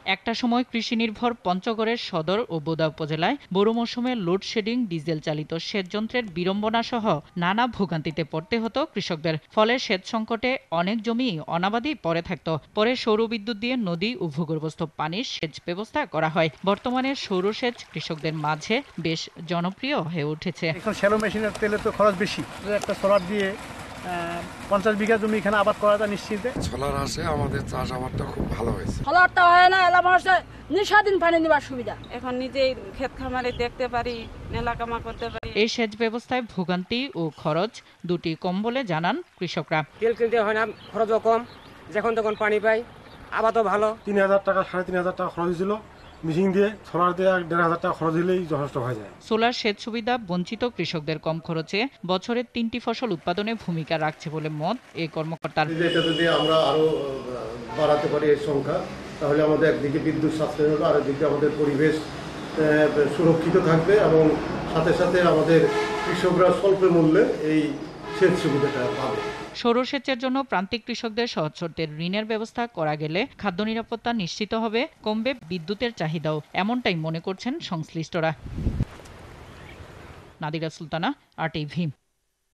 একটা সময় কৃষি নির্ভর পঞ্চগড়ের সদর ও বোদা উপজেলায় বোরো মৌসুমে লোডশেডিং, ডিজেল চালিত সেচ যন্ত্রের বিড়ম্বনা সহ নানা ভোগান্তিতে পড়তে হতো কৃষকদের। ফলে সেচ সংকটে অনেক জমি অনাবাদি পড়ে থাকত। পরে সৌরবিদ্যুৎ দিয়ে নদী ও ভূগর্ভস্থ পানির সেচ ব্যবস্থা করা হয়। বর্তমানে সৌরসেচ কৃষকদের মাঝে বেশ জনপ্রিয় হয়ে উঠেছে। এখন শ্যালো মেশিনের তেলে তো খরচ বেশি, একটা সোলার দিয়ে 50 বিঘা জমি এখানে আবাদ করা যায় নিশ্চিন্তে। সোলার আসে, আমাদের চাষ আবাদটা খুব ভালো হয়েছে। সোলারটা হয় না, এলাকা মানুষের নিঃস্বাধীন পানি নেবার সুবিধা। এখন নিজেই ক্ষেত খামারে দেখতে পারি, নেলা কামা করতে পারি। এই সেচ ব্যবস্থায় ভোগান্তি ও খরচ দুটি কম বলে জানান কৃষকরা। তেল কিনতে হয় না, খরচও কম, যখন তখন পানি পাই, আবাদও ভালো। 3000 টাকা 3500 টাকা খরচ হয়েছিল মেশিন দিয়ে, সোলার দিয়ে 1500 টাকা খরচ দিলেই যথেষ্ট হয়ে যায়। সোলার সেচ সুবিধা বঞ্চিত কৃষকদের কম খরচে বছরে 3টি ফসল উৎপাদনে ভূমিকা রাখছে বলে মত এই কর্মকর্তার। এটা যদি আমরা আরো বাড়াতে পারি এর সংখ্যা, তাহলে আমাদের একদিকে বিদ্যুৎ সাশ্রয় হবে, আর একদিকে আমাদের পরিবেশ সুরক্ষিত থাকবে এবং সাথে সাথে আমাদের কৃষকরা স্বল্প মূল্যে এই সেচ সুবিধাটা পাবে। সৌরসেচের জন্য প্রান্তিক কৃষকদের সহজ শর্তের ঋণের ব্যবস্থা করা গেলে খাদ্য নিরাপত্তা নিশ্চিত হবে, কমবে বিদ্যুতের চাহিদাও, এমনটাই মনে করছেন সংশ্লিষ্টরা। নাদিরা সুলতানা, RTV।